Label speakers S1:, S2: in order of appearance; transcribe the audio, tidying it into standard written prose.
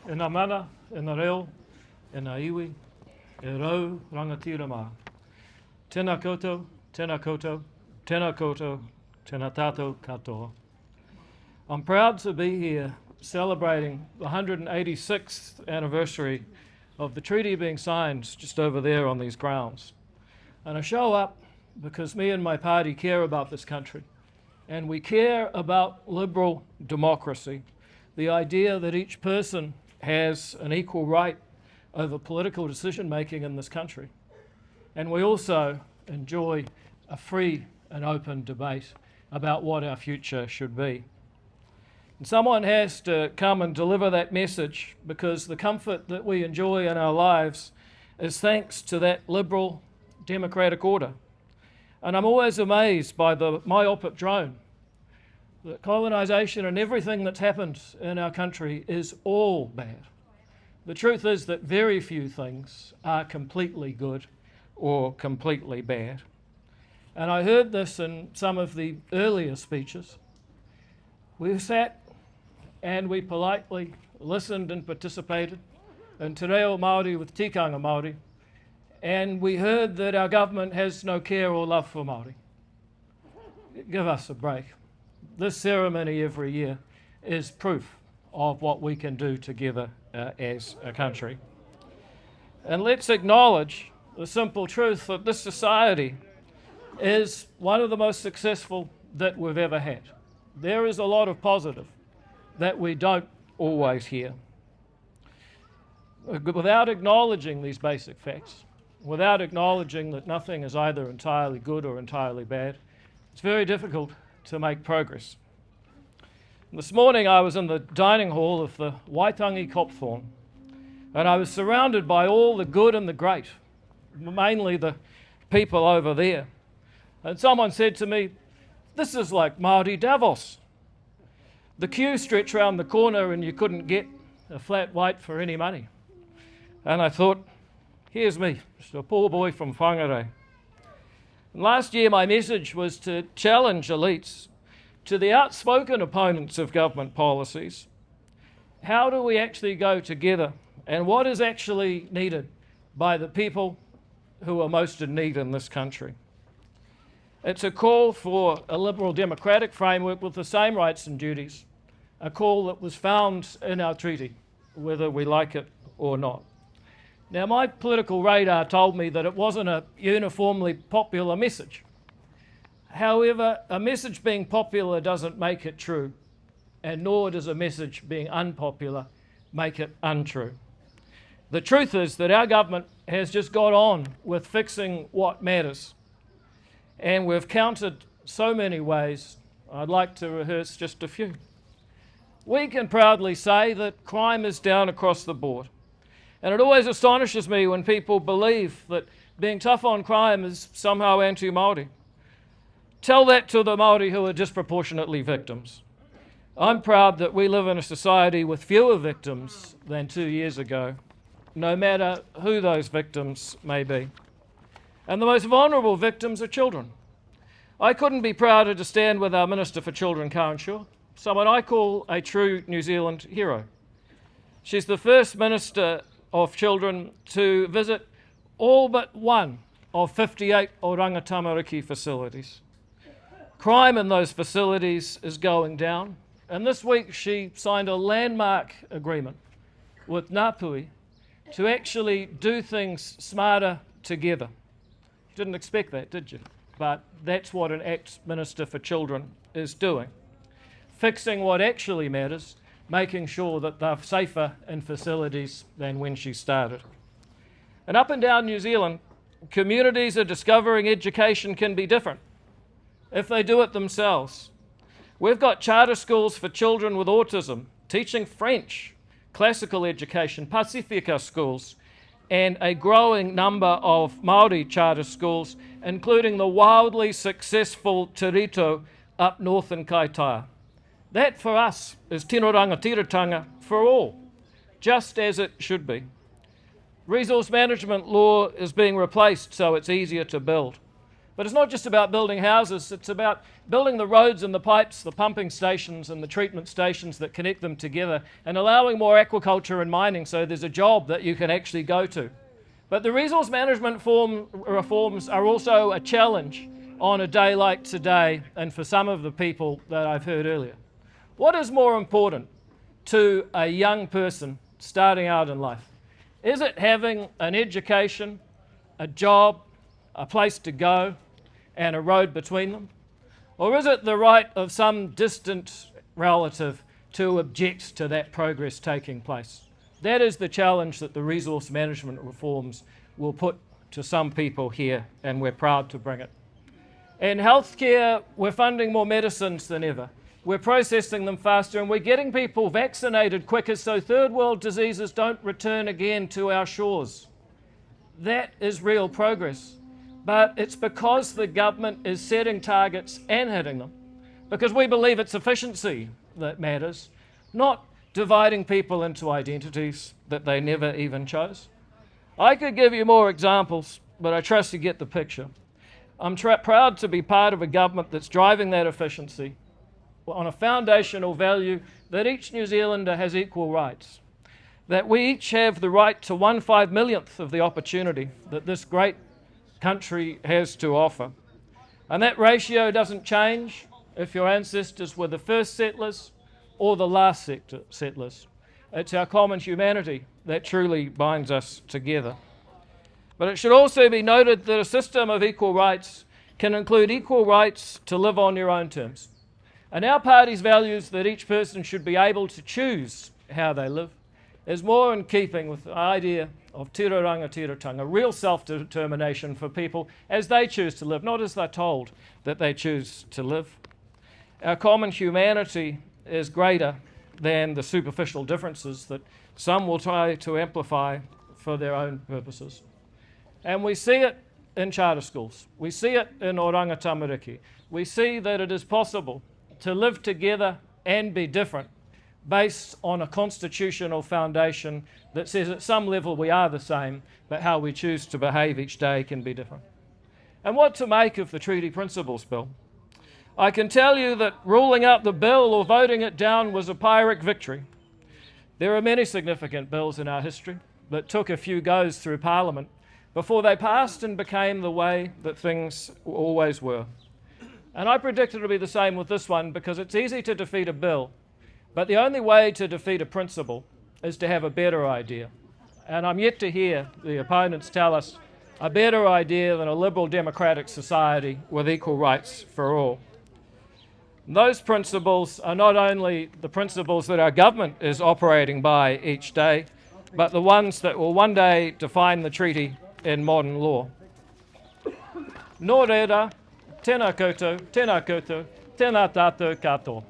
S1: e ngā mana, e ngā reo, e ngā iwi, e rau rangatira mā. Tēnā koutou, tēnā koutou, tēnā koutou, tēnā tātou katoa. I'm proud to be here celebrating the 186th anniversary of the treaty being signed just over there on these grounds. And I show up because me and my party care about this country. And we care about liberal democracy, the idea that each person has an equal right over political decision-making in this country. And we also enjoy a free and open debate about what our future should be. And someone has to come and deliver that message, because the comfort that we enjoy in our lives is thanks to that liberal democratic order. And I'm always amazed by the myopic drone that colonisation and everything that's happened in our country is all bad. The truth is that very few things are completely good or completely bad. And I heard this in some of the earlier speeches. We sat and we politely listened and participated in Te Reo Māori with tikanga Māori, and we heard that our government has no care or love for Māori. Give us a break. This ceremony every year is proof of what we can do together as a country. And let's acknowledge the simple truth that this society is one of the most successful that we've ever had. There is a lot of positive that we don't always hear. Without acknowledging these basic facts, without acknowledging that nothing is either entirely good or entirely bad, it's very difficult to make progress. This morning I was in the dining hall of the Waitangi Copthorne, and I was surrounded by all the good and the great, mainly the people over there. And someone said to me, "This is like Māori Davos." The queue stretched round the corner and you couldn't get a flat white for any money. And I thought, here's me, just a poor boy from Whangarei. And last year my message was to challenge elites, to the outspoken opponents of government policies. How do we actually go together, and what is actually needed by the people who are most in need in this country? It's a call for a liberal democratic framework with the same rights and duties, a call that was found in our treaty, whether we like it or not. Now, my political radar told me that it wasn't a uniformly popular message. However, a message being popular doesn't make it true, and nor does a message being unpopular make it untrue. The truth is that our government has just got on with fixing what matters. And we've counted so many ways. I'd like to rehearse just a few. We can proudly say that crime is down across the board. And it always astonishes me when people believe that being tough on crime is somehow anti-Māori. Tell that to the Māori who are disproportionately victims. I'm proud that we live in a society with fewer victims than 2 years ago, no matter who those victims may be. And the most vulnerable victims are children. I couldn't be prouder to stand with our Minister for Children, Karen Shaw, someone I call a true New Zealand hero. She's the first Minister of Children to visit all but one of 58 Oranga Tamariki facilities. Crime in those facilities is going down, and this week she signed a landmark agreement with Ngāpui to actually do things smarter together. You didn't expect that, did you? But that's what an ex-Minister for Children is doing. Fixing what actually matters, making sure that they're safer in facilities than when she started. And up and down New Zealand, communities are discovering education can be different if they do it themselves. We've got charter schools for children with autism, teaching French, classical education, Pasifika schools, and a growing number of Māori charter schools, including the wildly successful Te Rito up north in Kaitaia. That for us is tino rangatiratanga for all, just as it should be. Resource management law is being replaced so it's easier to build. But it's not just about building houses, it's about building the roads and the pipes, the pumping stations and the treatment stations that connect them together, and allowing more aquaculture and mining so there's a job that you can actually go to. But the resource management reforms are also a challenge on a day like today and for some of the people that I've heard earlier. What is more important to a young person starting out in life? Is it having an education, a job, a place to go, and a road between them? Or is it the right of some distant relative to object to that progress taking place? That is the challenge that the resource management reforms will put to some people here, and we're proud to bring it. In healthcare, we're funding more medicines than ever. We're processing them faster, and we're getting people vaccinated quicker so third world diseases don't return again to our shores. That is real progress. But it's because the government is setting targets and hitting them. Because we believe it's efficiency that matters, not dividing people into identities that they never even chose. I could give you more examples, but I trust you get the picture. I'm proud to be part of a government that's driving that efficiency on a foundational value that each New Zealander has equal rights, that we each have the right to 1/5,000,000th of the opportunity that this great country has to offer. And that ratio doesn't change if your ancestors were the first settlers or the last settlers. It's our common humanity that truly binds us together. But it should also be noted that a system of equal rights can include equal rights to live on your own terms. And our party's values that each person should be able to choose how they live is more in keeping with the idea of tiraranga tiratanga, real self-determination for people as they choose to live, not as they're told that they choose to live. Our common humanity is greater than the superficial differences that some will try to amplify for their own purposes. And we see it in charter schools. We see it in Oranga Tamariki. We see that it is possible to live together and be different based on a constitutional foundation that says at some level we are the same, but how we choose to behave each day can be different. And what to make of the Treaty Principles Bill? I can tell you that ruling out the bill or voting it down was a Pyrrhic victory. There are many significant bills in our history that took a few goes through Parliament before they passed and became the way that things always were. And I predict it'll be the same with this one because it's easy to defeat a bill, but the only way to defeat a principle is to have a better idea. And I'm yet to hear the opponents tell us a better idea than a liberal democratic society with equal rights for all. And those principles are not only the principles that our government is operating by each day, but the ones that will one day define the treaty in modern law. Nō reira, tēnā koutou, tēnā tātou katoa.